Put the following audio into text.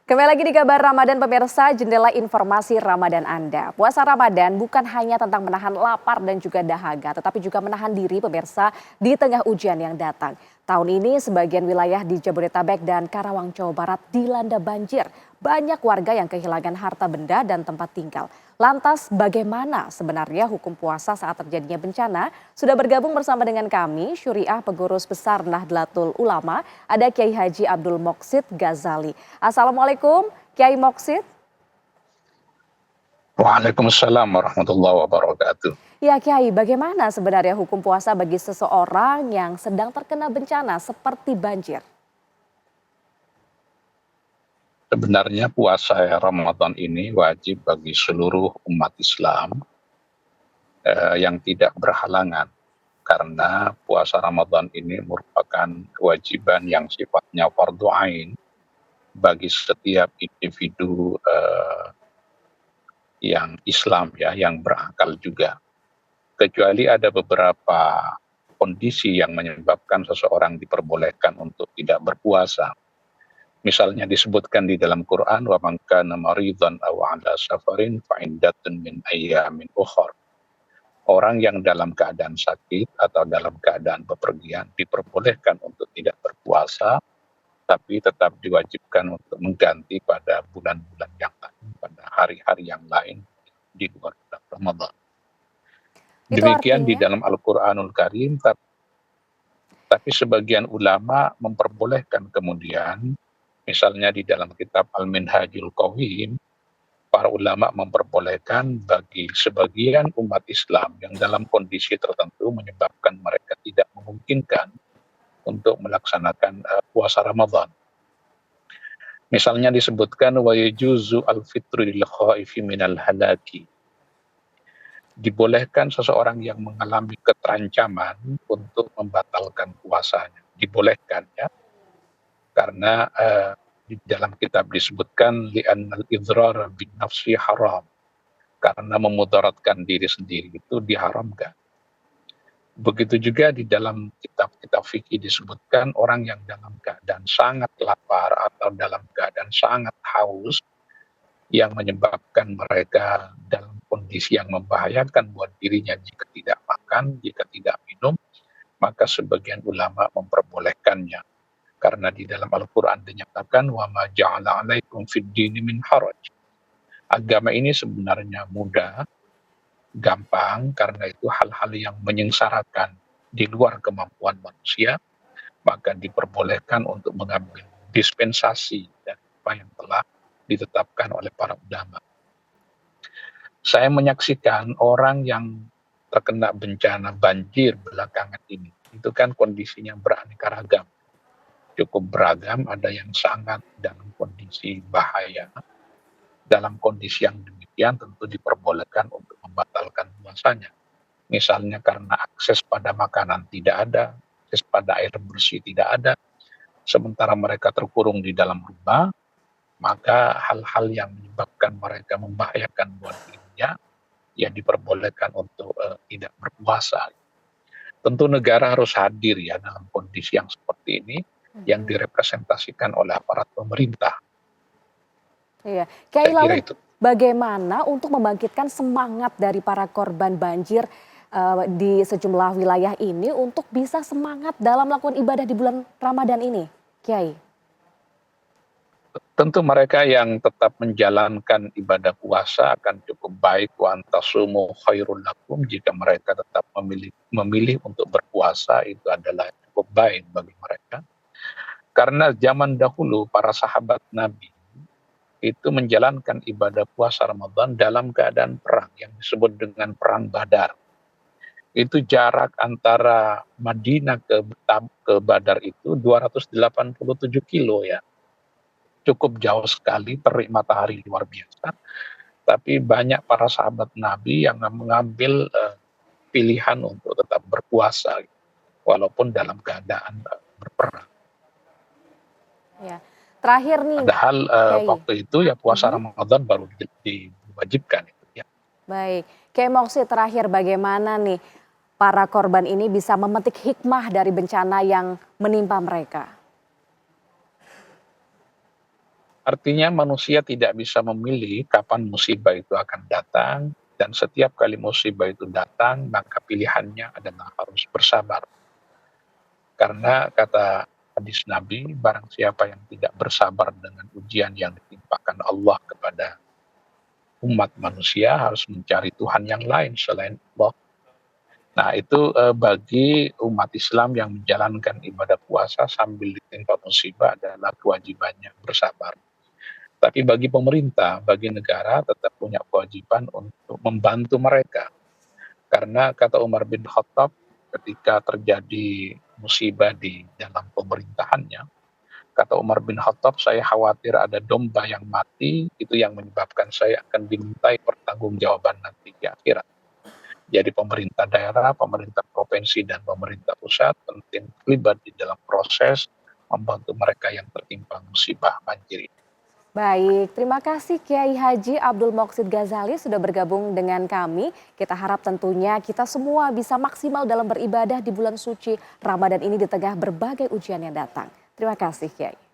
Kembali lagi di kabar Ramadan pemirsa, jendela informasi Ramadan Anda. Puasa Ramadan bukan hanya tentang menahan lapar dan juga dahaga, tetapi juga menahan diri pemirsa di tengah ujian yang datang. Tahun ini sebagian wilayah di Jabodetabek dan Karawang, Jawa Barat dilanda banjir. Banyak warga yang kehilangan harta benda dan tempat tinggal. Lantas bagaimana sebenarnya hukum puasa saat terjadinya bencana? Sudah bergabung bersama dengan kami, Syuriah Pengurus Besar Nahdlatul Ulama, ada Kiai Haji Abdul Moksid Ghazali. Assalamualaikum Kiai Moksid. Waalaikumsalam warahmatullahi wabarakatuh. Ya Kiai, bagaimana sebenarnya hukum puasa bagi seseorang yang sedang terkena bencana seperti banjir? Sebenarnya puasa Ramadan ini wajib bagi seluruh umat Islam yang tidak berhalangan. Karena puasa Ramadan ini merupakan kewajiban yang sifatnya fardhu ain bagi setiap individu yang Islam ya, yang berakal juga. Kecuali ada beberapa kondisi yang menyebabkan seseorang diperbolehkan untuk tidak berpuasa. Misalnya disebutkan di dalam Quran, wa man kana maridan aw ala safarin fa iddatun min ayyamin ukhra. Orang yang dalam keadaan sakit atau dalam keadaan bepergian diperbolehkan untuk tidak berpuasa, tapi tetap diwajibkan untuk mengganti pada bulan-bulan yang lain, pada hari-hari yang lain di luar bulan Ramadan. Itu Demikian di artinya, dalam Al-Quranul Karim, tapi sebagian ulama memperbolehkan kemudian, misalnya di dalam kitab Al-Minhajul Qawim, para ulama memperbolehkan bagi sebagian umat Islam yang dalam kondisi tertentu menyebabkan mereka tidak memungkinkan untuk melaksanakan puasa Ramadan. Misalnya disebutkan wa yajuzu al-fitru lil khaifi minal halaki. Dibolehkan seseorang yang mengalami keterancaman untuk membatalkan puasanya. Dibolehkan ya. Karena di dalam kitab disebutkan li'annal idrar bin nafsi haram. Karena memudaratkan diri sendiri itu diharamkan. Begitu juga di dalam kitab-kitab fikih disebutkan orang yang dalam keadaan sangat lapar atau dalam keadaan sangat haus yang menyebabkan mereka dalam kondisi yang membahayakan buat dirinya jika tidak makan, jika tidak minum, maka sebagian ulama memperbolehkannya. Karena di dalam Al-Quran dinyatakan, wa ma ja'ala alaikum fid dini min haraj. Agama ini sebenarnya mudah, gampang, karena itu hal-hal yang menyengsarakan di luar kemampuan manusia, maka diperbolehkan untuk mengambil dispensasi dari apa yang telah ditetapkan oleh para ulama. Saya menyaksikan orang yang terkena bencana banjir belakangan ini, itu kan kondisinya beraneka ragam, cukup beragam, ada yang sangat dalam kondisi bahaya. Dalam kondisi yang demikian tentu diperbolehkan untuk membatalkan puasanya. Misalnya karena akses pada makanan tidak ada, akses pada air bersih tidak ada, sementara mereka terkurung di dalam rumah, maka hal-hal yang menyebabkan mereka membahayakan buat dirinya, ya diperbolehkan untuk tidak berpuasa. Tentu negara harus hadir ya dalam kondisi yang seperti ini, yang direpresentasikan oleh aparat pemerintah. iya. Kiai, Saya kira lalu itu. bagaimana untuk membangkitkan semangat dari para korban banjir di sejumlah wilayah ini untuk bisa semangat dalam melakukan ibadah di bulan Ramadan ini, Kiai? Tentu mereka yang tetap menjalankan ibadah puasa akan cukup baik, wa antasumu khairul lakum, jika mereka tetap memilih untuk berpuasa, itu adalah cukup baik bagi mereka. Karena zaman dahulu para sahabat Nabi itu menjalankan ibadah puasa Ramadan dalam keadaan perang yang disebut dengan perang Badar. Itu jarak antara Madinah ke Badar itu 287 kilo ya. Cukup jauh sekali, terik matahari luar biasa. Tapi banyak para sahabat Nabi yang mengambil pilihan untuk tetap berpuasa, walaupun dalam keadaan berperang. Ya. Terakhir nih, Padahal Kiai. waktu itu ya puasa Ramadan baru diwajibkan. Ya. Baik, Kiai Moksid, terakhir bagaimana nih para korban ini bisa memetik hikmah dari bencana yang menimpa mereka? Artinya manusia tidak bisa memilih kapan musibah itu akan datang, dan setiap kali musibah itu datang, maka pilihannya adalah harus bersabar. Karena kata hadis Nabi, barang siapa yang tidak bersabar dengan ujian yang ditimpakan Allah kepada umat manusia harus mencari Tuhan yang lain selain Allah. Nah itu, bagi umat Islam yang menjalankan ibadah puasa sambil ditimpa musibah adalah kewajibannya bersabar. Tapi bagi pemerintah, bagi negara tetap punya kewajiban untuk membantu mereka. Karena kata Umar bin Khattab ketika terjadi musibah di dalam pemerintahannya, kata Umar bin Khattab, "Saya khawatir ada domba yang mati, itu yang menyebabkan saya akan dimintai pertanggungjawaban nanti di akhirat." Jadi pemerintah daerah, pemerintah provinsi, dan pemerintah pusat penting terlibat di dalam proses membantu mereka yang tertimpa musibah banjir ini. Baik, terima kasih Kiai Haji Abdul Moksid Ghazali sudah bergabung dengan kami. Kita harap tentunya kita semua bisa maksimal dalam beribadah di bulan suci Ramadan ini di tengah berbagai ujian yang datang. Terima kasih Kiai.